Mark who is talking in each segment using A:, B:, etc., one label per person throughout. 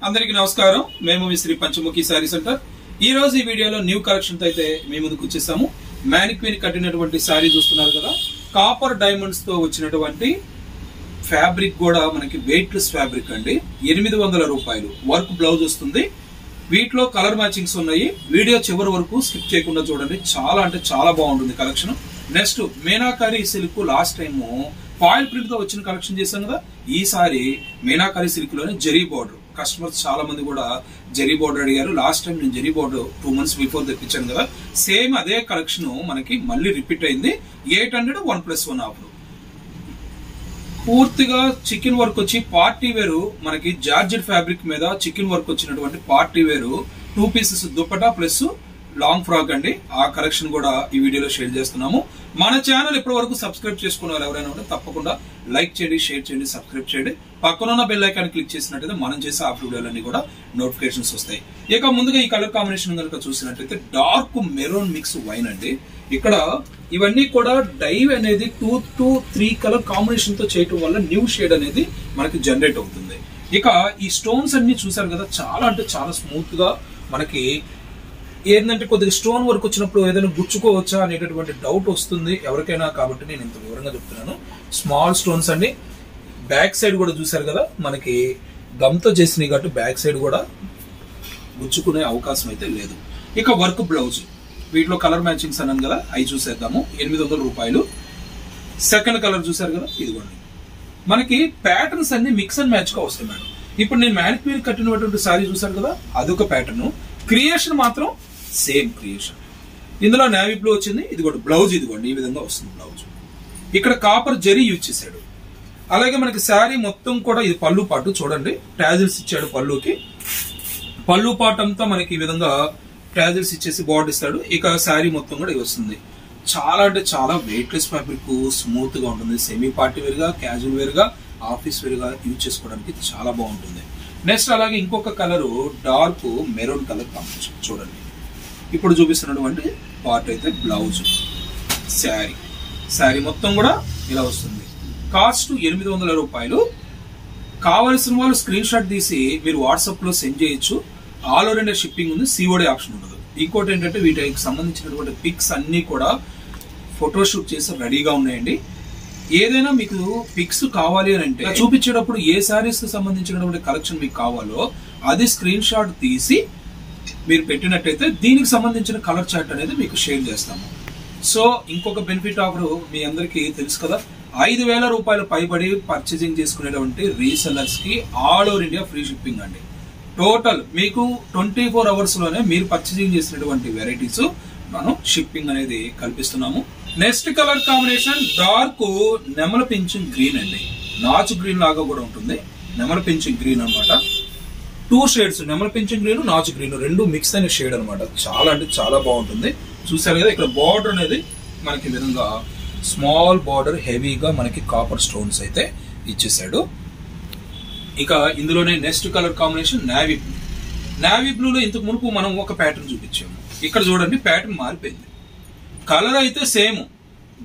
A: అందరికీ నమస్కారం. మేము మీ శ్రీ పంచముఖి సారీ సెంటర్. ఈ రోజు ఈ వీడియోలో న్యూ కలెక్షన్ తో అయితే మీ ముందుకు వచ్చేసాము. మ్యానిక్వీన్ కట్టినటువంటి సారీ చూస్తున్నారు కదా, కాపర్ డైమండ్స్ తో వచ్చినటువంటి ఫ్యాబ్రిక్ కూడా మనకి వెయిట్ లెస్ ఫ్యాబ్రిక్ అండి. 800 రూపాయలు వర్క్ బ్లౌజ్ వస్తుంది. వీటిలో కలర్ మ్యాచింగ్స్ ఉన్నాయి. వీడియో చివరి వరకు స్కిప్ చేయకుండా చూడండి. చాలా అంటే చాలా బాగుంటుంది collection. Next meenakari silk last time foil print తో వచ్చిన కలెక్షన్ చేశాం కదా, ఈసారి మీనాకారి సిల్క్ లోనే జరీ బోర్డర్. కస్టమర్స్ చాలా మంది కూడా జరీ బోర్డర్ అడిగారు. లాస్ట్ టైం నేను జరీ బోర్డర్ 2 months బిఫోర్ తెప్పించాను కదా, సేమ్ అదే కలెక్షన్ మనకి మళ్ళీ రిపీట్ అయింది. 800 1+1 ఆఫర్. పూర్తిగా చికెన్ వర్క్ వచ్చి పార్టీ వేరు, మనకి జార్జెట్ ఫ్యాబ్రిక్ మీద చికెన్ వర్క్ వచ్చినటువంటి పార్టీ వేరు 2 pieces dupatta plus long frock అండి. ఆ కలెక్షన్ కూడా ఈ వీడియోలో షేర్ చేస్తున్నాము. మన ఛానల్ ఇప్పటి వరకు సబ్స్క్రైబ్ చేసుకున్నారు ఎవరైనా ఉంటే తప్పకుండా లైక్ చేయండి, షేర్ చేయండి, సబ్స్క్రైబ్ చేయండి. పక్కన ఉన్న బెల్ ఐకాన్ క్లిక్ చేసినట్టయితే మనం చేసే ఆ వీడియోలన్నీ కూడా నోటిఫికేషన్స్ వస్తాయి. ఇక ముందుగా ఈ కలర్ కాంబినేషన్ కనుక చూసినట్టయితే డార్క్ మెరూన్ మిక్స్ వైన్ అండి. ఇక్కడ ఇవన్నీ కూడా డైవ్ అనేది 2 to 3 కలర్ కాంబినేషన్ తో చేయటం వల్ల న్యూ షేడ్ అనేది మనకి జనరేట్ అవుతుంది. ఇక ఈ స్టోన్స్ అన్ని చూసారు కదా, చాలా అంటే చాలా స్మూత్ గా మనకి ఏంటంటే కొద్దిగా స్టోన్ వర్క్ వచ్చినప్పుడు ఏదైనా గుచ్చుకోవచ్చా అనేటటువంటి డౌట్ వస్తుంది ఎవరికైనా, కాబట్టి నేను ఇంత వివరంగా చెప్తున్నాను. స్మాల్ స్టోన్స్ అండి. బ్యాక్ సైడ్ కూడా చూసారు కదా, మనకి గమ్తో చేసినాయి కాబట్టి బ్యాక్ సైడ్ కూడా గుచ్చుకునే అవకాశం అయితే లేదు. ఇక వర్క్ బ్లౌజ్, వీటిలో కలర్ మ్యాచింగ్స్ అన్నాను కదా, అవి చూసేద్దాము. 800 రూపాయలు. సెకండ్ కలర్ చూసారు కదా, ఇదిగోండి. మనకి ప్యాటర్న్స్ అన్ని మిక్స్ అండ్ మ్యాచ్ గా వస్తాయి మేడం. ఇప్పుడు నేను మ్యానిక్వీర్ కట్టినటువంటి సారీ చూసారు కదా, అదొక ప్యాటర్న్. క్రియేషన్ మాత్రం సేమ్ క్రియేషన్. ఇందులో నేవీ బ్లూ వచ్చింది. ఇదిగోండి బ్లౌజ్, ఇదిగోండి ఈ విధంగా వస్తుంది బ్లౌజ్. ఇక్కడ కాపర్ జరీ యూజ్ చేశాడు. అలాగే మనకి శారీ మొత్తం కూడా ఇది పళ్ళు పాటు చూడండి, టాజిల్స్ ఇచ్చాడు పళ్ళుకి. పళ్ళు పాటు అంతా మనకి ఈ విధంగా టాజిల్స్ ఇచ్చేసి బార్డర్ ఇస్తాడు. ఇక శారీ మొత్తం కూడా ఇది వస్తుంది. చాలా అంటే చాలా వెయిట్ లెస్ ఫ్యాబ్రిక్, స్మూత్ గా ఉంటుంది. సెమీ పార్టీ వేర్ గా, క్యాజువల్ వేర్ గా, ఆఫీస్ వేర్ గా యూజ్ చేసుకోవడానికి చాలా బాగుంటుంది. నెక్స్ట్ అలాగే ఇంకొక colour dark maroon colour combination చూడండి. ఇప్పుడు చూపిస్తున్నటువంటి పార్ట్ అయితే బ్లౌజ్, శారీ మొత్తం కూడా ఇలా వస్తుంది. కాస్ట్ 800 రూపాయలు. కావలసిన వాళ్ళు స్క్రీన్ షాట్ తీసి మీరు వాట్సాప్ లో సెండ్ చేయొచ్చు. ఆల్ ఓవర్ ఇండియా షిప్పింగ్ ఉంది, COD ఆప్షన్ ఉండదు. ఇంకోటి ఏంటంటే వీటికి సంబంధించినటువంటి పిక్స్ అన్ని కూడా ఫోటోషూట్ చేసి రెడీగా ఉన్నాయండి. ఏదైనా మీకు పిక్స్ కావాలి అని అంటే చూపించేటప్పుడు ఏ శారీస్ కి సంబంధించినటువంటి కలెక్షన్ మీకు కావాలో అది స్క్రీన్ షాట్ తీసి మీరు పెట్టినట్టయితే దీనికి సంబంధించిన కలర్ చార్ట్ అనేది మీకు షేర్ చేస్తాము. సో ఇంకొక బెనిఫిట్ ఆఫర్ మీ అందరికీ తెలుసు కదా, 5,000 రూపాయలు పైబడి పర్చేసింగ్ చేసుకునేటువంటి రీసెల్లర్స్ కి all over India free shipping అండి. టోటల్ మీకు 24 hours లోనే మీరు పర్చేసింగ్ చేసినటువంటి వెరైటీస్ మనం షిప్పింగ్ అనేది కల్పిస్తున్నాము. నెక్స్ట్ కలర్ కాంబినేషన్ డార్క్ నెమల పింఛన్ గ్రీన్ అండి. నాచు గ్రీన్ లాగా కూడా ఉంటుంది. నెమల పింఛన్ గ్రీన్ అనమాట. 2 షేడ్స్, నెమల పింఛన్ గ్రీన్, నాచు గ్రీన్, రెండు మిక్స్ అయిన షేడ్ అనమాట. చాలా అంటే చాలా బాగుంటుంది. చూసారు కదా, ఇక్కడ బార్డర్ అనేది మనకి విధంగా స్మాల్ బార్డర్, హెవీగా మనకి కాపర్ స్టోన్స్ అయితే ఇచ్చేసాడు. ఇక ఇందులోనే next colour combination navy blue. Navy బ్లూలో ఇంతకు మునుపు మనం ఒక ప్యాటర్న్ చూపించాము. ఇక్కడ చూడండి ప్యాటర్న్ మారిపోయింది. కలర్ అయితే సేమ్,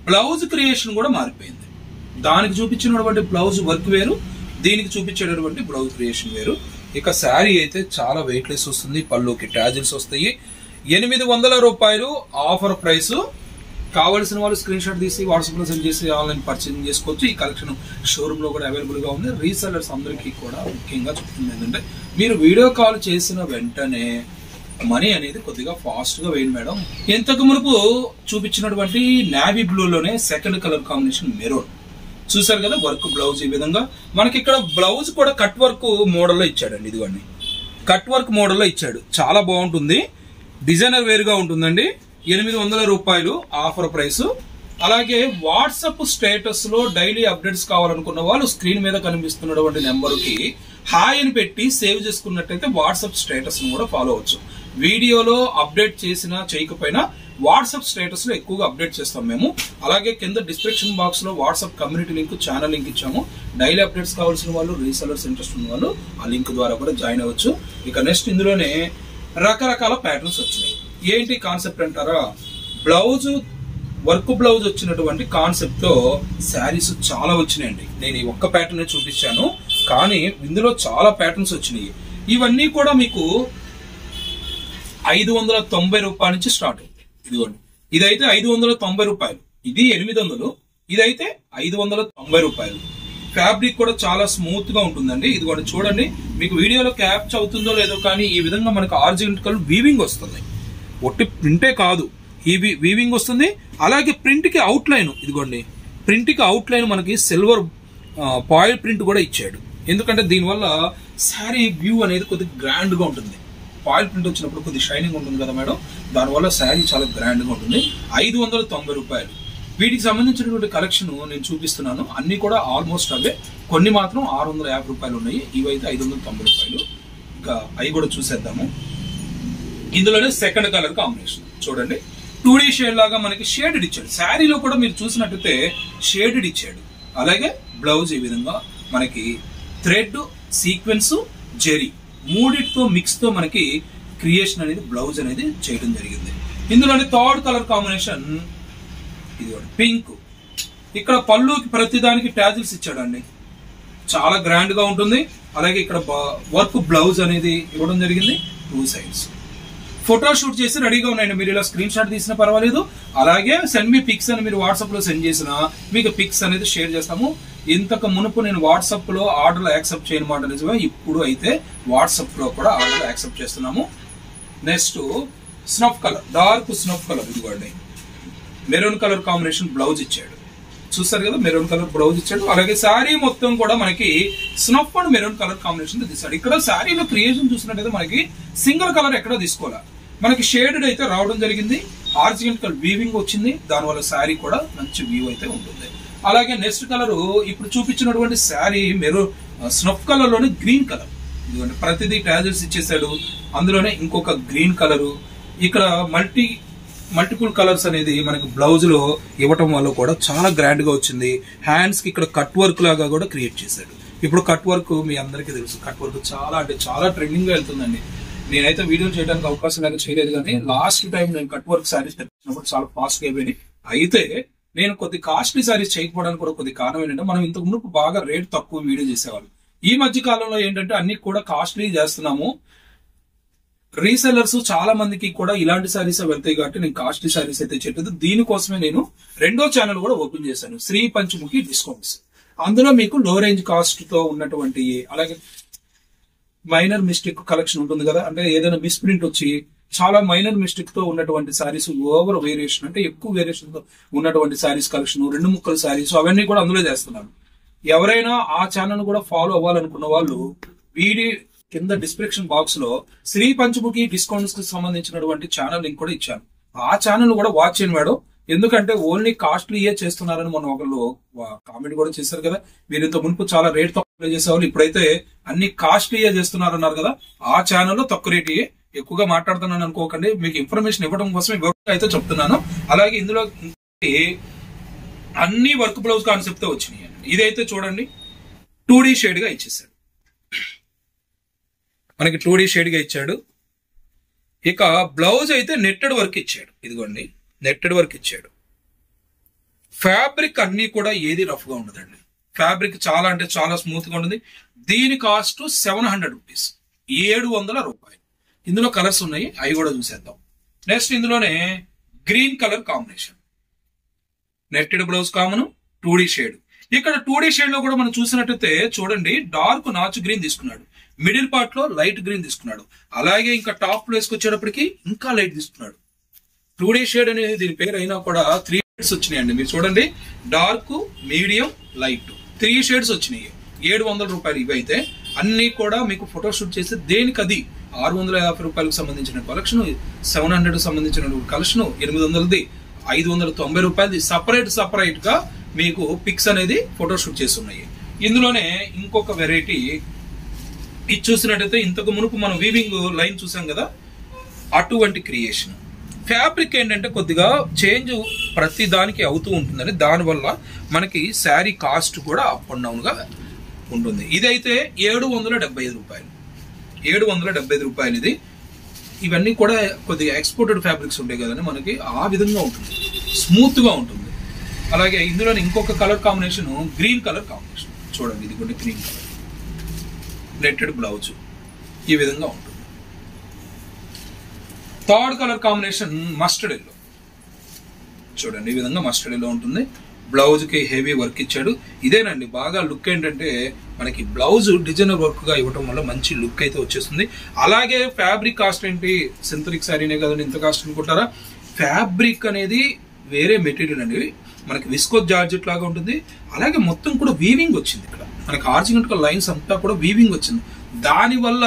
A: బ్లౌజ్ క్రియేషన్ కూడా మారిపోయింది. దానికి చూపించినటువంటి బ్లౌజ్ వర్క్ వేరు, దీనికి చూపించేటటువంటి బ్లౌజ్ క్రియేషన్ వేరు. ఇక శారీ అయితే చాలా వెయిట్ లెస్ వస్తుంది. పళ్ళుకి టాజిల్స్ వస్తాయి. 800 రూపాయలు ఆఫర్ ప్రైస్. కావలసిన వాళ్ళు స్క్రీన్ షాట్ తీసి వాట్సాప్ లో సెండ్ చేసి ఆన్లైన్ పర్చేసింగ్ చేసుకోవచ్చు. ఈ కలెక్షన్ షోరూమ్ లో కూడా అవైలబుల్ గా ఉంది. రీసెల్లర్స్ అందరికీ కూడా ముఖ్యంగా చెప్తుంది ఏంటంటే మీరు వీడియో కాల్ చేసిన వెంటనే మనీ అనేది కొద్దిగా ఫాస్ట్ గా వేయండి మేడం. ఇంతకు మునుపు చూపించినటువంటి నేవీ బ్లూ లోనే సెకండ్ కలర్ కాంబినేషన్ మెరూన్ చూసారు కదా, వర్క్ బ్లౌజ్ ఈ విధంగా. మనకి ఇక్కడ బ్లౌజ్ కూడా కట్ వర్క్ మోడల్లో ఇచ్చాడండి. ఇదిగోండి కట్ వర్క్ మోడల్లో ఇచ్చాడు. చాలా బాగుంటుంది. డిజైనర్ వేర్ గా ఉంటుందండి. 800 రూపాయలు ఆఫర్ ప్రైస్. అలాగే వాట్సాప్ స్టేటస్ లో డైలీ అప్డేట్స్ కావాలనుకున్న వాళ్ళు స్క్రీన్ మీద కనిపిస్తున్నటువంటి నెంబర్ కి హాయ్ అని పెట్టి సేవ్ చేసుకున్నట్టయితే వాట్సాప్ స్టేటస్ ను కూడా ఫాలో అవచ్చు. వీడియోలో అప్డేట్ చేసినా చేయకపోయినా వాట్సాప్ స్టేటస్ లో ఎక్కువగా అప్డేట్ చేస్తాం మేము. అలాగే కింద డిస్క్రిప్షన్ బాక్స్ లో WhatsApp community link, channel link ఇచ్చాము. డైలీ అప్డేట్స్ కావాల్సిన వాళ్ళు, రీసెల్లర్స్ ఇంట్రెస్ట్ ఉన్న వాళ్ళు ఆ లింక్ ద్వారా కూడా జాయిన్ అవ్వచ్చు. ఇక నెక్స్ట్ ఇందులోనే రకరకాల ప్యాటర్న్స్ వచ్చినాయి. ఏంటి కాన్సెప్ట్ అంటారా, బ్లౌజ్ వర్క్ బ్లౌజ్ వచ్చినటువంటి కాన్సెప్ట్ తో శారీస్ చాలా వచ్చినాయండి. నేను ఈ ఒక్క ప్యాటర్న్ చూపించాను, కానీ ఇందులో చాలా ప్యాటర్న్స్ వచ్చినాయి. ఇవన్నీ కూడా మీకు 590 రూపాయల నుంచి స్టార్ట్ అవుతాయి. ఇదిగోండి, ఇదైతే 590 రూపాయలు, ఇది 800, ఇదైతే 590 రూపాయలు. ఫ్యాబ్రిక్ కూడా చాలా స్మూత్ గా ఉంటుందండి. ఇదిగోండి చూడండి, మీకు వీడియోలో క్యాప్చర్ అవుతుందో లేదో కానీ ఈ విధంగా మనకు ఆర్జినల్ వీవింగ్ వస్తుంది. ఒట్టి ప్రింటే కాదు, ఈ వీవింగ్ వస్తుంది. అలాగే ప్రింట్ కి అవుట్ లైన్, ఇదిగోండి ప్రింట్ కి అవుట్ లైన్ మనకి సిల్వర్ పాయిల్ ప్రింట్ కూడా ఇచ్చాడు. ఎందుకంటే దీనివల్ల శారీ వ్యూ అనేది కొద్దిగా గ్రాండ్ గా ఉంటుంది. పాయిల్ ప్రింట్ వచ్చినప్పుడు కొద్దిగా షైనింగ్ ఉంటుంది కదా మేడం, దానివల్ల శారీ చాలా గ్రాండ్ గా ఉంటుంది. 590 రూపాయలు. వీటికి సంబంధించినటువంటి కలెక్షన్ నేను చూపిస్తున్నాను. అన్ని కూడా ఆల్మోస్ట్ అవే, కొన్ని మాత్రం 650 రూపాయలు ఉన్నాయి. ఇవైతే 590 రూపాయలు. ఇంకా అవి కూడా చూసేద్దాము. ఇందులోనే సెకండ్ కలర్ కాంబినేషన్ చూడండి, 2D షేడ్ లాగా మనకి షేడెడ్ ఇచ్చాడు. శారీలో కూడా మీరు చూసినట్టయితే షేడెడ్ ఇచ్చాడు. అలాగే బ్లౌజ్ ఈ విధంగా మనకి థ్రెడ్, సీక్వెన్స్, జెరీ మూడిటితో మిక్స్ తో మనకి క్రియేషన్ అనేది బ్లౌజ్ అనేది చేయడం జరిగింది. ఇందులోనే థర్డ్ కలర్ కాంబినేషన్ ఇది పింక్. ఇక్కడ పళ్ళుకి ప్రతిదానికి ట్యాజిల్స్ ఇచ్చాడండి, చాలా గ్రాండ్ గా ఉంటుంది. అలాగే ఇక్కడ వర్క్ బ్లౌజ్ అనేది ఇవ్వడం జరిగింది 2 సైడ్స్. ఫోటో షూట్ చేసి రెడీగా ఉన్నాయండి. మీరు ఇలా స్క్రీన్ షాట్ తీసినా పర్వాలేదు, అలాగే సెండ్ మీ పిక్స్ అని మీరు వాట్సాప్ లో సెండ్ చేసినా మీకు పిక్స్ అనేది షేర్ చేస్తాము. ఇంతకు మునుపు నేను వాట్సాప్ లో ఆర్డర్లు యాక్సెప్ట్ చేయని మాట నిజమే, ఇప్పుడు అయితే వాట్సాప్ లో కూడా ఆర్డర్లు యాక్సెప్ట్ చేస్తున్నాము. Next snuff colour, dark snuff colour, ఇదిగోండి మెరూన్ కలర్ కాంబినేషన్ బ్లౌజ్ ఇచ్చాడు. చూస్తారు కదా, మెరూన్ కలర్ బ్లౌజ్ ఇచ్చాడు. అలాగే శారీ మొత్తం కూడా మనకి snuff and maroon colour combination తీసాడు. ఇక్కడ శారీలో క్రియేషన్ చూసినట్టయితే మనకి సింగిల్ కలర్ ఎక్కడ తీసుకోవాలా, మనకి షేడెడ్ అయితే రావడం జరిగింది. ఆర్జినల్ వీవింగ్ వచ్చింది, దానివల్ల శారీ కూడా మంచి వ్యూ అయితే ఉంటుంది. అలాగే నెక్స్ట్ కలర్ ఇప్పుడు చూపించినటువంటి శారీ మెరూన్ స్నఫ్ కలర్ లోనే గ్రీన్ కలర్, ఇదిగోండి ప్రతిదీ ట్యాజెస్ ఇచ్చేసాడు. అందులోనే ఇంకొక గ్రీన్ కలరు, ఇక్కడ మల్టిపుల్ కలర్స్ అనేది మనకి బ్లౌజ్ లో ఇవ్వటం వల్ల కూడా చాలా గ్రాండ్ గా వచ్చింది. హ్యాండ్స్ కి ఇక్కడ కట్ వర్క్ లాగా కూడా క్రియేట్ చేశాడు. ఇప్పుడు కట్ వర్క్ మీ అందరికీ తెలుసు, కట్ వర్క్ చాలా అంటే చాలా ట్రెండింగ్ గా వెళ్తుందండి. నేనైతే వీడియో చేయడానికి అవకాశం లేక చేయలేదు, కానీ లాస్ట్ టైం నేను కట్ వర్క్ శారీస్ తెచ్చినప్పుడు చాలా ఫాస్ట్ గా అయిపోయింది. అయితే నేను కొద్ది కాస్ట్లీ శారీస్ చేయకపోవడానికి కూడా కొద్ది కారణం ఏంటంటే, మనం ఇంతకు ముందు బాగా రేట్ తక్కువ వీడియో చేసేవాళ్ళు. ఈ మధ్య కాలంలో ఏంటంటే అన్ని కూడా కాస్ట్లీ చేస్తున్నాము. రీసెల్లర్స్ చాలా మందికి కూడా ఇలాంటి శారీస్ వెళ్తాయి కాబట్టి నేను కాస్ట్లీ శారీస్ అయితే చేయలేదు. దీనికోసమే నేను రెండో ఛానల్ కూడా ఓపెన్ చేశాను, శ్రీ పంచముఖి డిస్కౌంట్స్. అందులో మీకు లో రేంజ్ కాస్ట్ తో ఉన్నటువంటి, అలాగే మైనర్ మిస్టేక్ కలెక్షన్ ఉంటుంది కదా, అంటే ఏదైనా మిస్ప్రింట్ వచ్చి చాలా మైనర్ మిస్టేక్ తో ఉన్నటువంటి శారీస్, ఓవర్ వేరియేషన్ అంటే ఎక్కువ వేరియేషన్ తో ఉన్నటువంటి శారీస్ కలెక్షన్, 2 ముక్కల శారీస్ అవన్నీ కూడా అందులో చేస్తున్నాను. ఎవరైనా ఆ ఛానల్ కూడా ఫాలో అవ్వాలనుకున్న వాళ్ళు వీడియో కింద డిస్క్రిప్షన్ బాక్స్ లో శ్రీ పంచముఖి డిస్కౌంట్స్ కి సంబంధించినటువంటి ఛానల్ లింక్ కూడా ఇచ్చాను. ఆ ఛానల్ కూడా వాచ్ చేయండి మేడం, ఎందుకంటే ఓన్లీ కాస్ట్లీయే చేస్తున్నారని మొన్న ఒకళ్ళు కామెంట్ కూడా చేశారు కదా. మీరు ఇంత మునుపు చాలా రేట్ తక్కువ చేసేవాళ్ళు, ఇప్పుడైతే అన్ని కాస్ట్లీయే చేస్తున్నారన్నారు కదా. ఆ ఛానల్లో తక్కువ రేట్ ఎక్కువగా మాట్లాడుతున్నాను అనుకోకండి, మీకు ఇన్ఫర్మేషన్ ఇవ్వడం కోసం అయితే చెప్తున్నాను. అలాగే ఇందులో అన్ని వర్క్ బ్లౌజ్ కాన్సెప్ట్ తో వచ్చినాయి. ఇదైతే చూడండి 2D షేడ్ గా ఇచ్చేసాడు, మనకి 2D షేడ్ గా ఇచ్చాడు. ఇక బ్లౌజ్ అయితే నెట్టెడ్ వర్క్ ఇచ్చాడు, ఇదిగోండి నెట్టెడ్ వర్క్ ఇచ్చాడు. ఫ్యాబ్రిక్ అన్ని కూడా ఏది రఫ్ గా ఉండదండి, ఫ్యాబ్రిక్ చాలా అంటే చాలా స్మూత్ గా ఉంటుంది. దీని కాస్ట్ 700 రూపీస్, 700 రూపాయలు. ఇందులో కలర్స్ ఉన్నాయి, అవి కూడా చూసేద్దాం. నెక్స్ట్ ఇందులోనే green colour combination, netted blouse common, 2D shade. ఇక్కడ 2D షేడ్ లో కూడా మనం చూసినట్టయితే చూడండి, డార్క్ నాచు గ్రీన్ తీసుకున్నాడు, మిడిల్ పార్ట్ లో లైట్ గ్రీన్ తీసుకున్నాడు, అలాగే ఇంకా టాప్ ప్లేస్ కి వచ్చేటప్పటికి ఇంకా లైట్ తీసుకున్నాడు. 2D షేడ్ అనేది దీని పేరు అయినా కూడా 3 షేడ్స్ వచ్చినాయండి. మీరు చూడండి, డార్క్, మీడియం, లైట్ 3 షేడ్స్ వచ్చినాయి. 700 రూపాయలు. ఇవి అయితే అన్ని కూడా మీకు ఫోటోషూట్ చేసి దేనికి అది 650 రూపాయలకు సంబంధించిన కలెక్షన్, 700 సంబంధించిన కలెక్షన్, 800ది, 590 రూపాయలది సపరేట్ గా మీకు పిక్స్ అనేది ఫోటోషూట్ చేసి ఉన్నాయి. ఇందులోనే ఇంకొక వెరైటీ ఇది చూసినట్టయితే ఇంతకు మునుపు మనం వీవింగ్ లైన్ చూసాం కదా, అటువంటి క్రియేషన్. ఫ్యాబ్రిక్ ఏంటంటే కొద్దిగా చేంజ్ ప్రతి దానికి అవుతూ ఉంటుందని, దానివల్ల మనకి శారీ కాస్ట్ కూడా అప్ అండ్ డౌన్ గా ఉంటుంది. ఇదైతే 775 రూపాయలు, 775 రూపాయలు ఇది. ఇవన్నీ కూడా కొద్దిగా ఎక్స్పోర్టెడ్ ఫ్యాబ్రిక్స్ ఉంటాయి కదండి, మనకి ఆ విధంగా ఉంటుంది, స్మూత్ గా ఉంటుంది. అలాగే ఇందులో ఇంకొక colour combination green colour combination చూడండి, ఇది కూడా గ్రీన్ కలర్ నెట్టెడ్ బ్లౌజ్. ఈ విధంగా ఉంటుంది. Third colour combination mustard yellow. చూడండి ఈ విధంగా మస్టర్డ్ ఎల్లో ఉంటుంది. బ్లౌజ్ కి హెవీ వర్క్ ఇచ్చాడు. ఇదేనండి బాగా లుక్ ఏంటంటే మనకి బ్లౌజ్ డిజైనర్ వర్క్ గా ఇవ్వడం వల్ల మంచి లుక్ అయితే వచ్చేస్తుంది. అలాగే ఫ్యాబ్రిక్ కాస్ట్ ఏంటి, సింథటిక్ శారీనే కదండి ఇంత కాస్ట్ అనుకుంటారా? ఫ్యాబ్రిక్ అనేది వేరే మెటీరియల్ అండి, మనకి విస్కోస్ జార్జెట్ లాగా ఉంటుంది. అలాగే మొత్తం కూడా వీవింగ్ వచ్చింది. ఇక్కడ మనకి ఆర్జినల్ లైన్స్ అంతా కూడా వీవింగ్ వచ్చింది. దాని వల్ల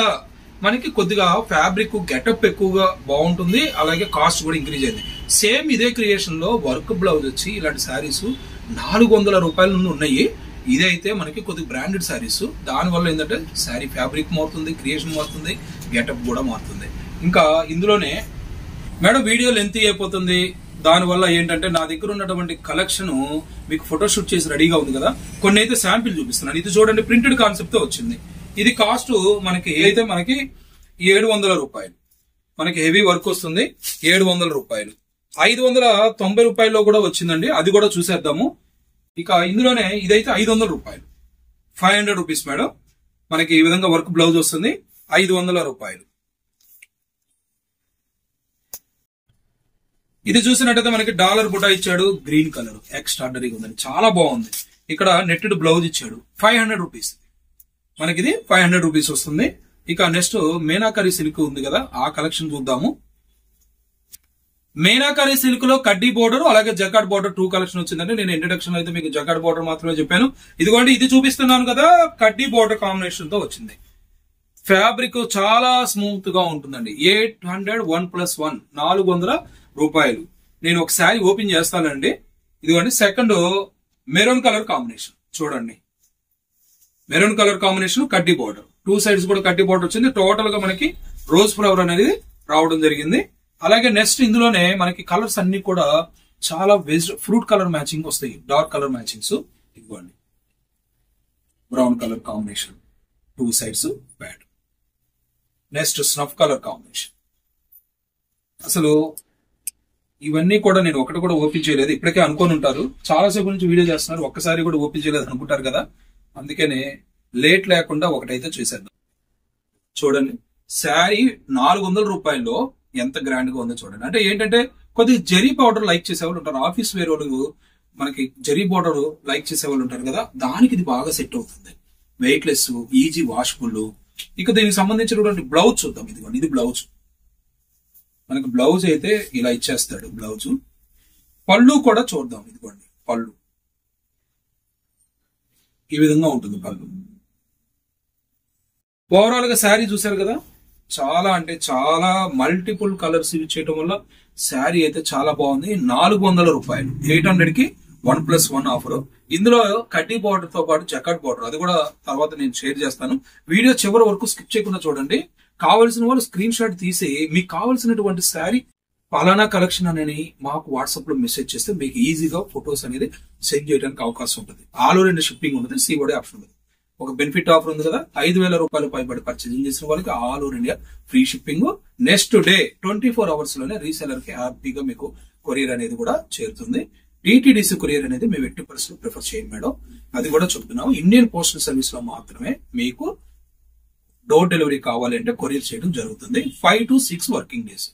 A: మనకి కొద్దిగా ఫ్యాబ్రిక్ గెటప్ ఎక్కువగా బాగుంటుంది. అలాగే కాస్ట్ కూడా ఇంక్రీజ్ అయింది. సేమ్ ఇదే క్రియేషన్ లో వర్క్ బ్లౌజ్ వచ్చి ఇలాంటి శారీస్ 400 రూపాయల నుండి ఉన్నాయి. ఇదైతే మనకి కొద్దిగా బ్రాండెడ్ శారీస్. దానివల్ల ఏంటంటే శారీ ఫ్యాబ్రిక్ మారుతుంది, క్రియేషన్ మారుతుంది, గెటప్ కూడా మారుతుంది. ఇంకా ఇందులోనే మేడం వీడియో లెంత్ అయిపోతుంది, దానివల్ల ఏంటంటే నా దగ్గర ఉన్నటువంటి కలెక్షన్ మీకు ఫోటోషూట్ చేసి రెడీగా ఉంది కదా, కొన్ని అయితే శాంపిల్ చూపిస్తున్నాను. ఇది చూడండి ప్రింటెడ్ కాన్సెప్ట్ తో వచ్చింది. ఇది కాస్ట్ మనకి అయితే మనకి 700 రూపాయలు. మనకి హెవీ వర్క్ వస్తుంది 700 రూపాయలు. 590 రూపాయల్లో కూడా వచ్చిందండి, అది కూడా చూసేద్దాము. ఇక ఇందులోనే ఇదైతే 500 రూపాయలు, 500 రూపీస్ మేడం. మనకి ఈ విధంగా వర్క్ బ్లౌజ్ వస్తుంది 500 రూపాయలు. ఇది చూసినట్టయితే మనకి డాలర్ బుటా ఇచ్చాడు, గ్రీన్ కలర్ ఎక్స్ట్రాడనరీగా ఉందండి, చాలా బాగుంది. ఇక్కడ నెట్టెడ్ బ్లౌజ్ ఇచ్చాడు 500 రూపీస్. మనకి ఇది 500 రూపీస్ వస్తుంది. ఇక నెక్స్ట్ మీనాకరీ సిల్క్ ఉంది కదా, ఆ కలెక్షన్ చూద్దాము. మీనాకరీ సిల్క్ లో కడ్డీ బోర్డర్ అలాగే జకాట్ బోర్డర్ 2 కలెక్షన్ వచ్చిందండి. నేను ఇంట్రడక్షన్ లో అయితే మీకు జకాట్ బోర్డర్ మాత్రమే చెప్పాను. ఇదిగోండి ఇది చూపిస్తున్నాను కదా, కడ్డీ బోర్డర్ కాంబినేషన్ తో వచ్చింది. ఫ్యాబ్రిక్ చాలా స్మూత్ గా ఉంటుందండి. 800 1+1 400 రూపాయలు. నేను ఒక శారీ ఓపెన్ చేస్తానండి. ఇదిగోండి సెకండ్ మెరూన్ కలర్ కాంబినేషన్ చూడండి, మెరూన్ కలర్ కాంబినేషన్ కడ్డీ బోర్డర్, 2 సైడ్స్ కూడా కడ్డీ బోర్డర్ వచ్చింది. టోటల్ గా మనకి రోజ్ ఫ్లవర్ అనేది రావడం జరిగింది. అలాగే నెక్స్ట్ ఇందులోనే మనకి కలర్స్ అన్ని కూడా చాలా ఫ్రూట్ కలర్ మ్యాచింగ్ వస్తాయి, డార్క్ కలర్ మ్యాచింగ్స్. ఇదిగోండి brown colour combination 2 sides bad. Next snuff colour combination. అసలు ఇవన్నీ కూడా నేను ఒకటి కూడా ఓపెన్ చేయలేదు, ఇప్పటికే అనుకొని ఉంటారు. చాలా సేపు నుంచి వీడియో చేస్తున్నారు, ఒక్కసారి కూడా ఓపెన్ చేయలేదు అనుకుంటారు కదా, అందుకనే లేట్ లేకుండా ఒకటైతే చేసేద్దాం. చూడండి శారీ 400 రూపాయల్లో ఎంత గ్రాండ్ గా ఉందో చూడండి. అంటే ఏంటంటే కొద్దిగా జరీ పౌడర్ లైక్ చేసే వాళ్ళు ఉంటారు, ఆఫీస్ వేర్ వాళ్ళు మనకి జరీ పౌడర్ లైక్ చేసే వాళ్ళు ఉంటారు కదా, దానికి ఇది బాగా సెట్ అవుతుంది. Weight less, easy washable. ఇక దీనికి సంబంధించినటువంటి బ్లౌజ్ చూద్దాం. ఇదిగోండి ఇది బ్లౌజ్. మనకి బ్లౌజ్ అయితే ఇలా ఇచ్చేస్తాడు బ్లౌజ్. పళ్ళు కూడా చూద్దాం. ఇదిగోండి పళ్ళు ఈ విధంగా ఉంటుంది పళ్ళు. ఓవరాల్ గా శారీ చూసారు కదా, చాలా అంటే చాలా మల్టిపుల్ కలర్స్ యూజ్ చేయడం వల్ల శారీ అయితే చాలా బాగుంది. 400 రూపాయలు, 800 కి 1+1 ఆఫర్. ఇందులో కడ్డీ బార్డర్ తో పాటు జకాట్ బార్డర్, అది కూడా తర్వాత నేను షేర్ చేస్తాను. వీడియో చివరి వరకు స్కిప్ చేయకుండా చూడండి. కావలసిన వాళ్ళు స్క్రీన్ షాట్ తీసి మీకు కావాల్సినటువంటి శారీ పలానా కలెక్షన్ అనేది మాకు వాట్సాప్ లో మెసేజ్ చేస్తే మీకు ఈజీగా ఫొటోస్ అనేది సెండ్ చేయడానికి అవకాశం ఉంటుంది. ఆల్ ఓవర్ ఇండియా షిప్పింగ్ ఉంటుంది, సీఓడి ఆప్షన్ ఉంటుంది. ఒక బెనిఫిట్ ఆఫర్ ఉంది కదా, 5,000 రూపాయలు పైబడి పర్చేసింగ్ చేసిన వాళ్ళకి all over India free shipping. Next day 24 hours లోనే రీసెలర్ కి హ్యాపీగా మీకు కొరియర్ అనేది కూడా చేరుతుంది. టీటీడీసీ కొరియర్ అనేది మేము 80% ప్రిఫర్ చేయం మేడం, అది కూడా చెప్తున్నాము. ఇండియన్ పోస్టల్ సర్వీస్ లో మాత్రమే మీకు డోర్ డెలివరీ కావాలి అంటే కొరియర్ చేయడం జరుగుతుంది. 5 to 6 working days.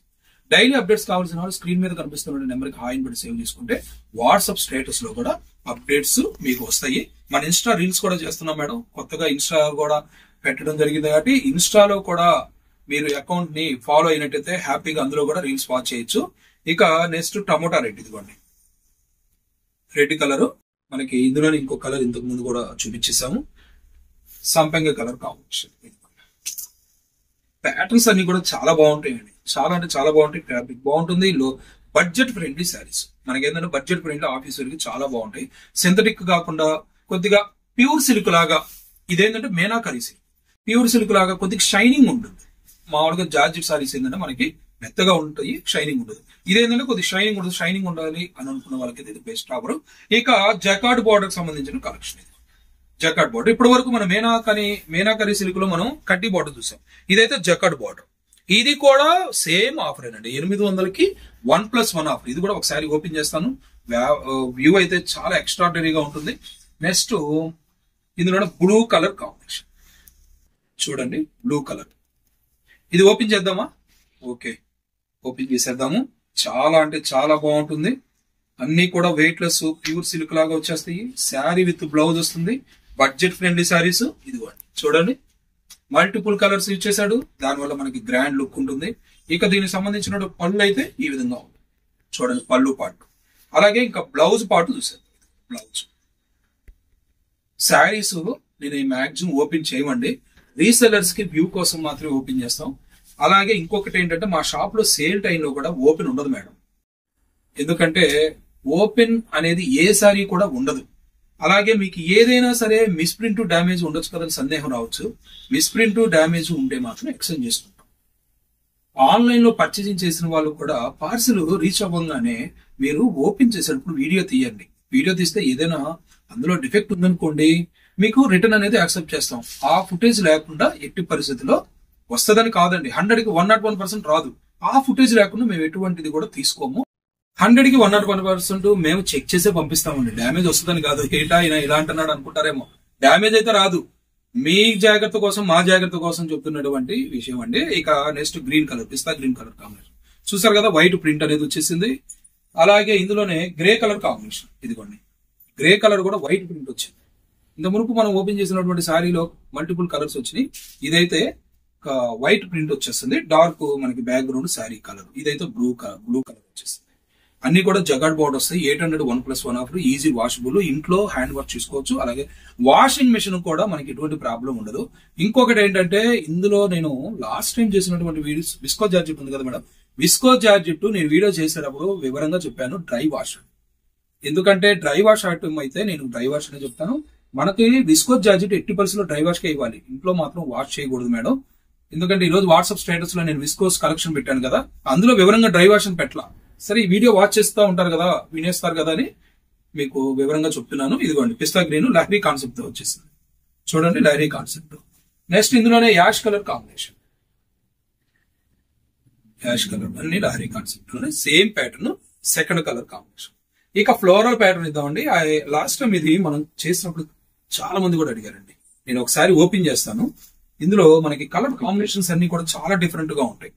A: Daily updates కావాల్సిన వాళ్ళు స్క్రీన్ మీద కనిపిస్తున్న నెంబర్కి హాయ్ అని సేవ్ చేసుకుంటే వాట్సాప్ స్టేటస్ లో కూడా అప్డేట్స్ మీకు వస్తాయి. మన ఇన్స్టా రీల్స్ కూడా చేస్తున్నాం మేడం, కొత్తగా ఇన్స్టా కూడా పెట్టడం జరిగింది కాబట్టి ఇన్స్టాలో కూడా మీరు అకౌంట్ ని ఫాలో అయినట్టయితే హ్యాపీగా అందులో కూడా రీల్స్ వాచ్ చేయొచ్చు. ఇక నెక్స్ట్ టమోటా రెడ్. ఇదిగోండి రెడ్ కలర్. మనకి ఇందులోనే ఇంకో కలర్ ఇంతకు ముందు కూడా చూపించేసాము, సంపంగ కలర్ కాంబినేషన్. ప్యాటర్న్స్ అన్ని కూడా చాలా బాగుంటాయండి, చాలా అంటే చాలా బాగుంటాయి. ఫ్యాబ్రిక్ బాగుంటుంది, లో బడ్జెట్ ఫ్రెండ్లీ శారీస్. మనకి ఏంటంటే బడ్జెట్ ఫ్రెండ్లీ ఆఫీస్ వరకు చాలా బాగుంటాయి. సింథటిక్ కాకుండా కొద్దిగా ప్యూర్ సిల్క్ లాగా, ఇదేంటంటే మీనాకరీ సిల్క్, ప్యూర్ సిల్క్ లాగా కొద్దిగా షైనింగ్ ఉంటుంది. మామూలుగా జార్జెట్ సారీస్ ఏంటంటే మనకి మెత్తగా ఉంటాయి, షైనింగ్ ఉంటుంది. ఇదేంటంటే కొద్దిగా షైనింగ్ ఉంటుంది. షైనింగ్ ఉండాలి అని అనుకున్న వాళ్ళకి ఇది బెస్ట్ ఆఫర్. ఇక జకాట్ బోర్డర్ సంబంధించిన కలెక్షన్ ఇది. జకాట్ బోర్డర్ ఇప్పటి వరకు మనం మీనాకరీ సిల్క్ లో మనం కడ్డీ బోర్డర్ చూసాం, ఇదైతే జకాట్ బోర్డర్. ఇది కూడా సేమ్ ఆఫర్ ఏనండి, 800కి 1+1 ఆఫర్. ఇది కూడా ఒకసారి ఓపెన్ చేస్తాను. వ్యూ అయితే చాలా ఎక్స్ట్రాడనరీగా ఉంటుంది. నెక్స్ట్ ఇందులో బ్లూ కలర్ కాంబినేషన్ చూడండి, బ్లూ కలర్ ఇది ఓపెన్ చేద్దామా? ఓకే, ఓపెన్ చేసేద్దాము. చాలా అంటే చాలా బాగుంటుంది. అన్ని కూడా వెయిట్లెస్ ప్యూర్ సిల్క్ లాగా వచ్చేస్తాయి. శారీ విత్ బ్లౌజ్ వస్తుంది. Budget friendly saris. ఇదిగోండి చూడండి, మల్టిపుల్ కలర్స్ యూజ్ చేశాడు. దానివల్ల మనకి గ్రాండ్ లుక్ ఉంటుంది. ఇక దీనికి సంబంధించిన పళ్ళు అయితే ఈ విధంగా ఉంది చూడండి, పళ్ళు పాటు. అలాగే ఇంకా బ్లౌజ్ పాటు చూసాను. బ్లౌజ్ శారీస్ నేను మాక్సిమం ఓపెన్ చేయమండి, రీసెలర్స్ కి వ్యూ కోసం మాత్రమే ఓపెన్ చేస్తాం. అలాగే ఇంకొకటి ఏంటంటే మా షాప్ లో సేల్ టైంలో కూడా ఓపెన్ ఉండదు మేడం. ఎందుకంటే ఓపెన్ అనేది ఏ సారీ కూడా ఉండదు. అలాగే మీకు ఏదైనా సరే మిస్ప్రింట్ డ్యామేజ్ ఉండొచ్చు కదా సందేహం రావచ్చు. మిస్ప్రింట్ డ్యామేజ్ ఉంటే మాత్రం ఎక్స్చేంజ్ చేసుకుంటాం. ఆన్లైన్ లో పర్చేసింగ్ చేసిన వాళ్ళు కూడా పార్సిల్ రీచ్ అవ్వగానే మీరు ఓపెన్ చేసేటప్పుడు వీడియో తీయండి. వీడియో తీస్తే ఏదైనా అందులో డిఫెక్ట్ ఉందనుకోండి, మీకు రిటర్న్ అనేది యాక్సెప్ట్ చేస్తాం. ఆ ఫుటేజ్ లేకుండా ఎట్టి పరిస్థితిలో వస్తుందని కాదండి, 100కి 101% రాదు. ఆ ఫుటేజ్ లేకుండా మేము ఎటువంటిది కూడా తీసుకోము. 100కి 101% మేము చెక్ చేసే పంపిస్తామండి. డ్యామేజ్ వస్తుందని కాదు. ఏటా ఇలా అంటున్నాడు అనుకుంటారేమో, డ్యామేజ్ అయితే రాదు. మీ జాగ్రత్త కోసం మా జాగ్రత్త కోసం చెప్తున్నటువంటి విషయం అండి. ఇక నెక్స్ట్ గ్రీన్ కలర్, పిస్తా గ్రీన్ కలర్ కాంబినేషన్ చూసారు కదా, వైట్ ప్రింట్ అనేది వచ్చేసింది. అలాగే ఇందులోనే గ్రే కలర్ కాంబినేషన్. ఇదిగోండి, గ్రే కలర్ కూడా వైట్ ప్రింట్ వచ్చింది. ఇంత మునుపు మనం ఓపెన్ చేసినటువంటి శారీలో మల్టిపుల్ కలర్స్ వచ్చినాయి. ఇదైతే వైట్ ప్రింట్ వచ్చేస్తుంది. డార్క్ మనకి బ్యాక్గ్రౌండ్ శారీ కలర్. ఇదైతే బ్లూ కలర్ వచ్చేస్తుంది. అన్ని కూడా జగాడ్ బోర్డ్ వస్తాయి. 800 1+1 ఆఫర్. ఈజీ వాషబుల్, ఇంట్లో హ్యాండ్ వాష్ చేసుకోవచ్చు. అలాగే వాషింగ్ మెషిన్ కూడా మనకి ఎటువంటి ప్రాబ్లం ఉండదు. ఇంకొకటి ఏంటంటే ఇందులో నేను లాస్ట్ టైం చేసినటువంటి వీడియోస్ విస్కో జార్జెట్ ఉంది కదా మేడం, విస్కో జార్జెట్ నేను వీడియో చేసేటప్పుడు వివరంగా చెప్పాను డ్రై వాష్. ఎందుకంటే డ్రై వాష్ ఐటమ్ అయితే నేను డ్రై వాష్ అనే చెప్తాను. మనకి విస్కో జార్జెట్ ఎట్టి పరిస్థితుల్లో డ్రై వాష్ కే ఇవ్వాలి, ఇంట్లో మాత్రం వాష్ చేయకూడదు మేడం. ఎందుకంటే ఈ రోజు వాట్సాప్ స్టేటస్ లో నేను విస్కోస్ కలెక్షన్ పెట్టాను కదా, అందులో వివరంగా డ్రై వాష్ అని పెట్టలా. సరే, ఈ వీడియో వాచ్ చేస్తూ ఉంటారు కదా, వినేస్తారు కదా అని మీకు వివరంగా చెప్తున్నాను. ఇదిగోండి, పిస్తా గ్రీన్ లహరీ కాన్సెప్ట్ తో వచ్చేసింది చూడండి, లహరీ కాన్సెప్ట్. నెక్స్ట్ ఇందులోనే ash colour combination. Ash colour అన్ని లహరీ కాన్సెప్ట్ లోనే same pattern, second colour combination. ఇక ఫ్లోరల్ ప్యాటర్న్ ఇద్దామండి. లాస్ట్ టైం ఇది మనం చేసినప్పుడు చాలా మంది కూడా అడిగారండి. నేను ఒకసారి ఓపెన్ చేస్తాను. ఇందులో మనకి కలర్ కాంబినేషన్స్ అన్ని కూడా చాలా డిఫరెంట్ గా ఉంటాయి.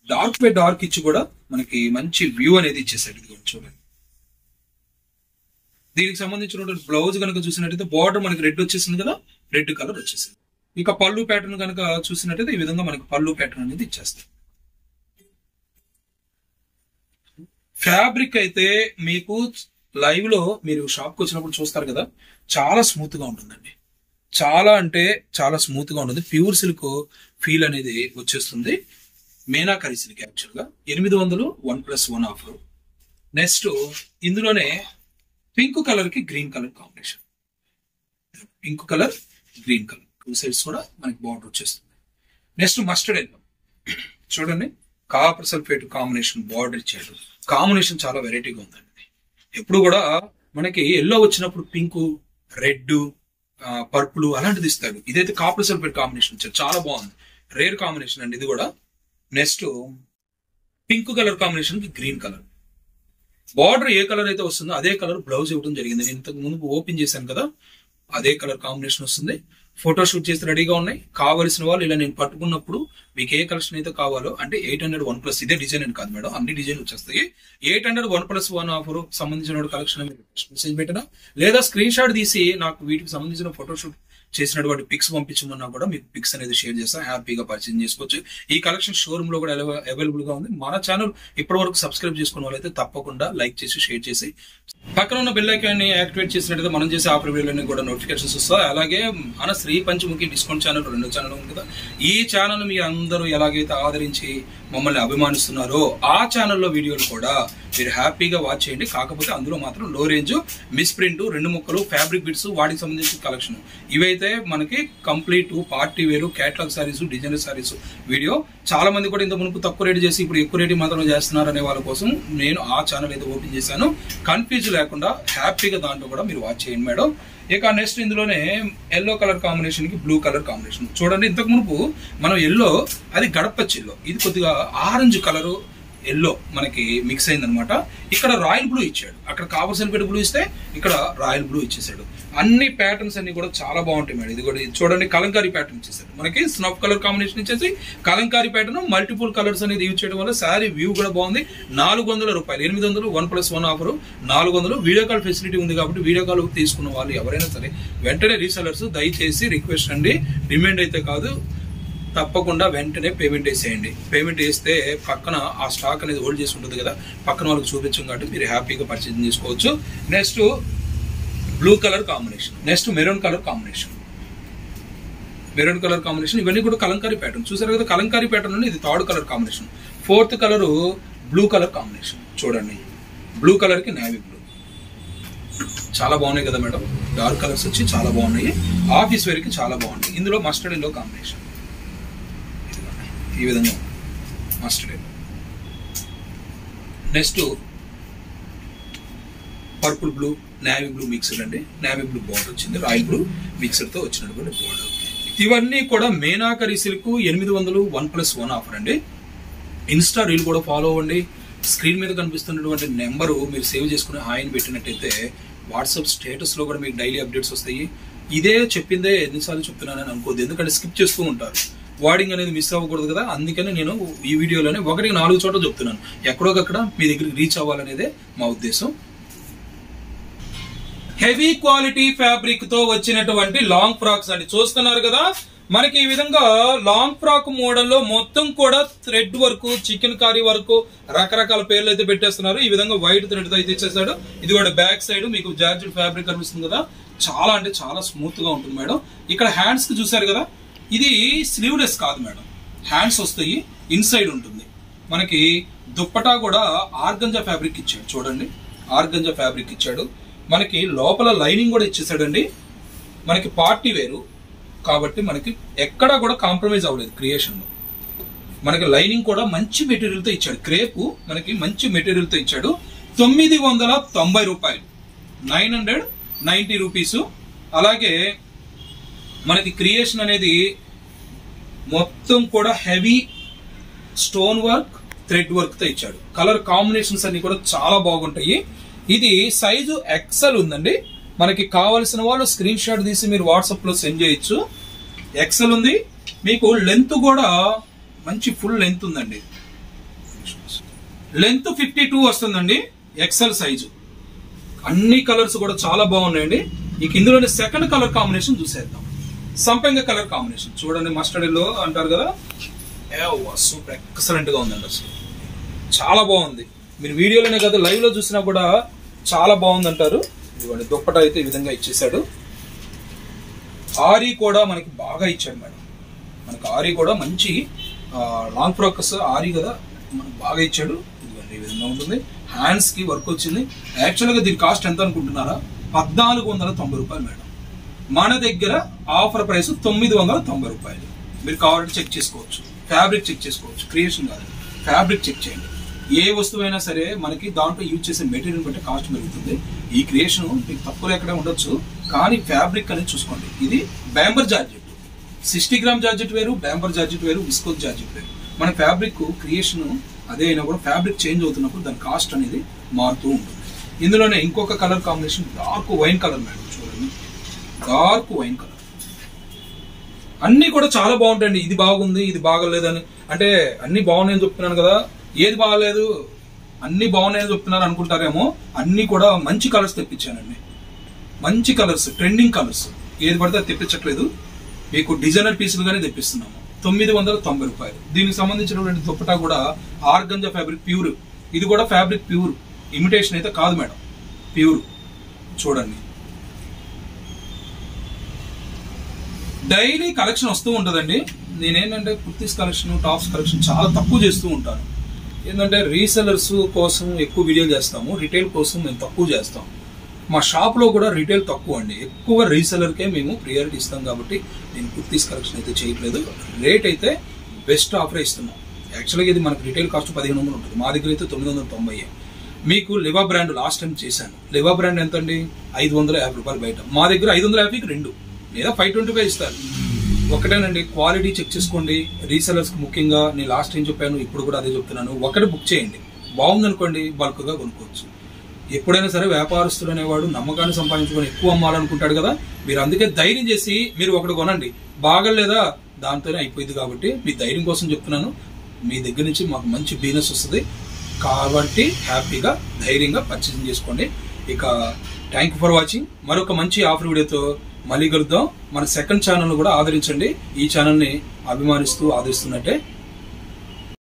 A: డార్క్ బై డార్క్ ఇచ్చి కూడా మనకి మంచి వ్యూ అనేది ఇచ్చేసాడు. ఇది చూడండి, దీనికి సంబంధించిన బ్లౌజ్ కనుక చూసినట్టయితే బార్డర్ మనకి రెడ్ వచ్చేసింది కదా, రెడ్ కలర్ వచ్చేసింది. ఇక పళ్ళు ప్యాటర్న్ కనుక చూసినట్టయితే ఈ విధంగా మనకి పళ్ళు ప్యాటర్న్ అనేది ఇచ్చేస్తాయి. ఫ్యాబ్రిక్ అయితే మీకు లైవ్ లో మీరు షాప్ కి వచ్చినప్పుడు చూస్తారు కదా, చాలా స్మూత్ గా ఉంటుందండి. చాలా అంటే చాలా స్మూత్ గా ఉంటుంది. ప్యూర్ సిల్క్ ఫీల్ అనేది వచ్చేస్తుంది. మీనాకరీ సిల్క్ యాక్చువల్ గా 800 1+1 ఆఫర్. నెక్స్ట్ ఇందులోనే పింక్ కలర్ కి green colour combination. Pink colour green colour 2 sides కూడా మనకి బార్డర్ వచ్చేస్తుంది. నెక్స్ట్ మస్టర్డ్ ఎల్లో చూడండి, కాపర్ సల్ఫేట్ కాంబినేషన్ బార్డర్ ఇచ్చాడు. కాంబినేషన్ చాలా వెరైటీగా ఉందండి. ఎప్పుడు కూడా మనకి ఎల్లో వచ్చినప్పుడు పింక్, రెడ్, పర్పుల్ అలాంటిది ఇస్తాడు. ఇదైతే కాపర్ సల్ఫేట్ కాంబినేషన్ వచ్చాడు, చాలా బాగుంది. రేర్ కాంబినేషన్ అండి ఇది కూడా. నెక్స్ట్ పింక్ కలర్ కాంబినేషన్ కి గ్రీన్ కలర్. బార్డర్ ఏ కలర్ అయితే వస్తుందో అదే కలర్ బ్లౌజ్ ఇవ్వడం జరిగింది. నేను ఇంతకు ముందు ఓపెన్ చేశాను కదా, అదే కలర్ కాంబినేషన్ వస్తుంది. ఫోటో షూట్ చేసి రెడీగా ఉన్నాయి. కావలసిన వాళ్ళు ఇలా నేను పట్టుకున్నప్పుడు మీకు ఏ కలెక్షన్ అయితే కావాలో, అంటే 800 1+, ఇదే డిజైన్ అని కాదు మేడం, అన్ని డిజైన్ వచ్చేస్తాయి. 800 1+1 ఆఫర్ సంబంధించిన కలెక్షన్ మెసేజ్ పెట్టినా, లేదా స్క్రీన్ షాట్ తీసి నాకు వీటికి సంబంధించిన ఫోటో షూట్ చేసినటువంటి పిక్స్ పంపించమన్నా కూడా మీకు పిక్స్ అనేది షేర్ చేస్తా, హ్యాపీగా పర్చేజ్ చేసుకోవచ్చు. ఈ కలెక్షన్ షోరూమ్ లో కూడా అవైలబుల్ గా ఉంది. మన ఛానల్ ఇప్పటి వరకు సబ్స్క్రైబ్ చేసుకున్న వాళ్ళైతే తప్పకుండా లైక్ చేసి షేర్ చేసి పక్కన ఉన్న బెల్ ఐకాన్ ని యాక్టివేట్ చేసినట్టయితే మనం చేసే ఆఫర్ వీడియోలన్నీ కూడా నోటిఫికేషన్స్ వస్తాయి. అలాగే మన Shri Panchamukhi discount channel 2 channel ఉంది కదా, ఈ ఛానల్ మీరు అందరూ ఎలాగైతే ఆదరించి మమ్మల్ని అభిమానిస్తున్నారో ఆ ఛానల్లో వీడియోలు కూడా మీరు హ్యాపీగా వాచ్ చేయండి. కాకపోతే అందులో మాత్రం లో రేంజ్, మిస్ ప్రింట్, 2 ముక్కలు, ఫ్యాబ్రిక్ బిట్స్, వాటికి సంబంధించిన కలెక్షన్ ఇవైతే మనకి కంప్లీట్ పార్టీ వేరు, catalogue saris, designer saris video. చాలా మంది కూడా ఇంత మునుపు తక్కువ రేటు చేసి ఇప్పుడు ఎక్కువ రేటు మాత్రం చేస్తున్నారు అనే వాళ్ళ కోసం నేను ఆ ఛానల్ అయితే ఓపెన్ చేశాను. కన్ఫ్యూజ్ లేకుండా హ్యాపీగా దాంట్లో కూడా మీరు వాచ్ చేయండి మేడం. ఇక నెక్స్ట్ ఇందులోనే ఎల్లో కలర్ కాంబినేషన్ కి బ్లూ కలర్ కాంబినేషన్ చూడండి. ఇంతకు మునుపు మనం ఎల్లో, అది గడపచ్చి ఎల్లో, ఇది కొద్దిగా ఆరెంజ్ కలర్ ఎల్లో మనకి మిక్స్ అయిందనమాట. ఇక్కడ రాయల్ బ్లూ ఇచ్చాడు, అక్కడ కాపర్ సల్ఫేట్ బ్లూ ఇస్తే ఇక్కడ రాయల్ బ్లూ ఇచ్చేసాడు. అన్ని ప్యాటర్న్స్ అన్ని కూడా చాలా బాగుంటాయి మేడం. ఇది కూడా చూడండి, కలంకారీ ప్యాటర్న్ ఇచ్చేసాడు మనకి. స్నఫ్ కలర్ కాంబినేషన్ ఇచ్చేసి కలంకారీ ప్యాటర్న్, మల్టిపుల్ కలర్స్ అనేది యూజ్ చేయడం వల్ల శారీ వ్యూ కూడా బాగుంది. 400 రూపాయలు, 800 1+1 ఆఫర్ 400. వీడియో కాల్ ఫెసిలిటీ ఉంది కాబట్టి వీడియో కాల్ తీసుకున్న వాళ్ళు ఎవరైనా సరే వెంటనే రీసెలర్స్ దయచేసి రిక్వెస్ట్ అండి, డిమాండ్ అయితే కాదు, తప్పకుండా వెంటనే పేమెంట్ వేసేయండి. పేమెంట్ వేస్తే పక్కన ఆ స్టాక్ అనేది హోల్డ్ చేసి ఉంటుంది కదా, పక్కన వాళ్ళకి చూపించం కాబట్టి మీరు హ్యాపీగా పర్చేజ్ చేసుకోవచ్చు. Next blue colour combination, next maroon colour combination. Maroon colour combination ఇవన్నీ కూడా కలంకారీ ప్యాటర్న్ చూసారు కదా. కలంకారీ ప్యాటర్న్ నుండి ఇది 3rd colour combination. 4th colour blue colour combination. చూడండి, బ్లూ కలర్ కి నేవీ బ్లూ చాలా బాగున్నాయి కదా మేడం. డార్క్ కలర్స్ వచ్చి చాలా బాగున్నాయి, ఆఫీస్ వేర్ కి చాలా బాగున్నాయి. ఇందులో మస్టర్డ్ ఎల్లో కాంబినేషన్, ఈ విధంగా mustard yellow. Next purple blue, navy blue mixed అండి. నేవీ బ్లూ బార్డర్ వచ్చింది, రాయల్ బ్లూ మిక్స్డ్ తో వచ్చినటువంటి బార్డర్. ఇవన్నీ కూడా మీనాకరి సిల్క్ 800 1+1 ఆఫర్ అండి. ఇన్స్టా రీల్ కూడా ఫాలో అవ్వండి. స్క్రీన్ మీద కనిపిస్తున్నటువంటి నెంబరు మీరు సేవ్ చేసుకుని హాయిని పెట్టినట్టయితే వాట్సాప్ స్టేటస్ లో కూడా మీకు డైలీ అప్డేట్స్ వస్తాయి. ఇదే చెప్పిందే ఎన్నిసార్లు చెప్తున్నానని అనుకోద్దు, ఎందుకంటే స్కిప్ చేస్తూ ఉంటారు, వార్డింగ్ అనేది మిస్ అవ్వకూడదు కదా. అందుకని నేను ఈ వీడియోలోనే 1కి 4 చోట్ల చెప్తున్నాను, ఎక్కడోకక్కడ మీ దగ్గరికి రీచ్ అవ్వాలనేదే మా ఉద్దేశం. హెవీ క్వాలిటీ ఫ్యాబ్రిక్ తో వచ్చినటువంటి లాంగ్ ఫ్రాక్స్ అండి, చూస్తున్నారు కదా. మనకి ఈ విధంగా లాంగ్ ఫ్రాక్ మోడల్లో మొత్తం కూడా thread work, chikankari work, రకరకాల పేర్లు అయితే పెట్టేస్తున్నారు. ఈ విధంగా వైట్ థ్రెడ్ తో అయితే ఇచ్చేసాడు. ఇది కూడా బ్యాక్ సైడ్ మీకు జార్జెట్ ఫ్యాబ్రిక్ కనిపిస్తుంది కదా, చాలా అంటే చాలా స్మూత్ గా ఉంటుంది మేడం. ఇక్కడ హ్యాండ్స్ కి చూసారు కదా, ఇది స్లీవ్లెస్ కాదు మేడం, హ్యాండ్స్ వస్తాయి, ఇన్సైడ్ ఉంటుంది. మనకి దుప్పటా కూడా ఆర్గంజా ఫ్యాబ్రిక్ ఇచ్చాడు, చూడండి ఆర్గంజా ఫ్యాబ్రిక్ ఇచ్చాడు. మనకి లోపల లైనింగ్ కూడా ఇచ్చేసాడండి. మనకి పార్టీ వేరు కాబట్టి మనకి ఎక్కడా కూడా కాంప్రమైజ్ అవ్వలేదు క్రియేషన్ లో. మనకి లైనింగ్ కూడా మంచి మెటీరియల్ తో ఇచ్చాడు, క్రేపు మనకి మంచి మెటీరియల్ తో ఇచ్చాడు. 990 రూపాయలు, 990 రూపీస్. అలాగే మనకి క్రియేషన్ అనేది మొత్తం కూడా heavy stone work, thread work తో ఇచ్చాడు. కలర్ కాంబినేషన్స్ అన్ని కూడా చాలా బాగుంటాయి. ఇది సైజు ఎక్సెల్ ఉందండి. మనకి కావలసిన వాళ్ళు స్క్రీన్ షాట్ తీసి మీరు వాట్సాప్ లో సెండ్ చేయొచ్చు. ఎక్సెల్ ఉంది. మీకు లెంత్ కూడా మంచి ఫుల్ లెంత్ ఉందండి, లెంత్ 52 వస్తుందండి ఎక్సెల్ సైజు. అన్ని కలర్స్ కూడా చాలా బాగున్నాయండి. ఇక ఇందులోనే 2nd కలర్ కాంబినేషన్ చూసేద్దాం. సంపెంగ కలర్ కాంబినేషన్ చూడండి, మస్టర్డ్ ఎల్లో అంటారు కదా, సూపర్ ఎక్సలెంట్ గా ఉందండి. అసలు చాలా బాగుంది. మీరు వీడియోలోనే కదా లైవ్ లో చూసినా కూడా చాలా బాగుంది అంటారు. ఇదిగోండి దుప్పట అయితే ఈ విధంగా ఇచ్చేసాడు. ఆరీ కూడా మనకి బాగా ఇచ్చాడు మేడం. మనకి ఆరీ కూడా మంచి లాంగ్ ఫ్రాక్స్ ఆరీ కదా మనకు బాగా ఇచ్చాడు. ఇదిగోండి ఈ విధంగా ఉంటుంది. హ్యాండ్స్ కి వర్క్ వచ్చింది. యాక్చువల్ గా దీని కాస్ట్ ఎంత అనుకుంటున్నారా? 1490 రూపాయలు మేడం. మన దగ్గర ఆఫర్ ప్రైస్ 990 రూపాయలు. మీరు కావాలంటే చెక్ చేసుకోవచ్చు, ఫ్యాబ్రిక్ చెక్ చేసుకోవచ్చు, క్రియేషన్ కాదు ఫ్యాబ్రిక్ చెక్ చేయండి. ఏ వస్తువైనా సరే మనకి దాంట్లో యూజ్ చేసే మెటీరియల్ బట్టి కాస్ట్ పెరుగుతుంది. ఈ క్రియేషన్ మీకు తక్కువ ఎక్కడే ఉండొచ్చు, కానీ ఫ్యాబ్రిక్ అనేది చూసుకోండి. ఇది బ్యాంబర్ జార్జెట్, 60 గ్రామ్ జార్జెట్ వేరు, బ్యాంబర్ జార్జెట్ వేరు, విస్కోస్ జార్జెట్ వేరు. మన ఫ్యాబ్రిక్ క్రియేషన్ అదే అయినా కూడా ఫ్యాబ్రిక్ చేంజ్ అవుతున్నప్పుడు దాని కాస్ట్ అనేది మారుతూ ఉంటుంది. ఇందులోనే ఇంకొక colour combination dark wine colour madam, చూడండి డార్క్ వైన్ కలర్. అన్ని కూడా చాలా బాగుంటాయండి. ఇది బాగుంది, ఇది బాగలేదని అంటే అన్ని బాగున్నాయని చెప్తున్నాను కదా, ఏది బాగలేదు అన్ని బాగున్నాయని చెప్తున్నారు అనుకుంటారేమో. అన్ని కూడా మంచి కలర్స్ తెప్పించానండి, మంచి కలర్స్, ట్రెండింగ్ కలర్స్. ఏది పడితే అది తెప్పించట్లేదు, మీకు డిజైనర్ పీసులుగానే తెప్పిస్తున్నాము. 990 రూపాయలు. దీనికి సంబంధించినటువంటి దుప్పటా కూడా ఆర్గంజా ఫ్యాబ్రిక్ ప్యూర్. ఇది కూడా ఫ్యాబ్రిక్ ప్యూర్, ఇమిటేషన్ అయితే కాదు మేడం, ప్యూర్. చూడండి డైలీ కలెక్షన్ వస్తూ ఉంటుందండి. నేనేంటంటే కుర్తీస్ కలెక్షన్, టాప్స్ కలెక్షన్ చాలా తక్కువ చేస్తూ ఉంటాను. ఏంటంటే రీసెలర్స్ కోసం ఎక్కువ వీడియోలు చేస్తాము, రిటైల్ కోసం మేము తక్కువ చేస్తాం. మా షాప్ లో కూడా రిటైల్ తక్కువ అండి, ఎక్కువ రీసెలర్కే మేము ప్రియారిటీ ఇస్తాం. కాబట్టి నేను కుర్తీస్ కలెక్షన్ అయితే చేయట్లేదు. రేట్ అయితే బెస్ట్ ఆఫర్ ఇస్తున్నాం. యాక్చువల్గా ఇది మనకు రిటైల్ కాస్ట్ 1500 ఉంటుంది, మా దగ్గర అయితే 990. మీకు లివా బ్రాండ్ లాస్ట్ టైం చేశాను. లివా బ్రాండ్ ఎంత అండి? 550 రూపాయలు బయట. మా దగ్గర 550కి 2 లేదా 525 ఇస్తారు. ఒకటేనండి, క్వాలిటీ చెక్ చేసుకోండి. రీసెలర్స్ కి ముఖ్యంగా నేను లాస్ట్ ఏం చెప్పాను, ఇప్పుడు కూడా అదే చెప్తున్నాను. ఒకటి బుక్ చేయండి, బాగుందనుకోండి బల్క్ గా కొనుక్కోవచ్చు. ఎప్పుడైనా సరే వ్యాపారస్తుడు అనేవాడు నమ్మకాన్ని సంపాదించుకొని ఎక్కువ అమ్మాలనుకుంటాడు కదా, మీరు అందుకే ధైర్యం చేసి మీరు ఒకటి కొనండి. బాగలేదా దాంతోనే అయిపోయింది. కాబట్టి మీ ధైర్యం కోసం చెప్తున్నాను. మీ దగ్గర నుంచి మాకు మంచి బిజినెస్ వస్తుంది కాబట్టి హ్యాపీగా ధైర్యంగా పర్చేసింగ్ చేసుకోండి. ఇక థ్యాంక్ యూ ఫర్ వాచింగ్. మరొక మంచి ఆఫర్ వీడియోతో మళ్ళీ కలుద్దాం. మన సెకండ్ ఛానల్ కూడా ఆదరించండి. ఈ ఛానల్ ని అభిమానిస్తూ ఆదరిస్తున్నట్టే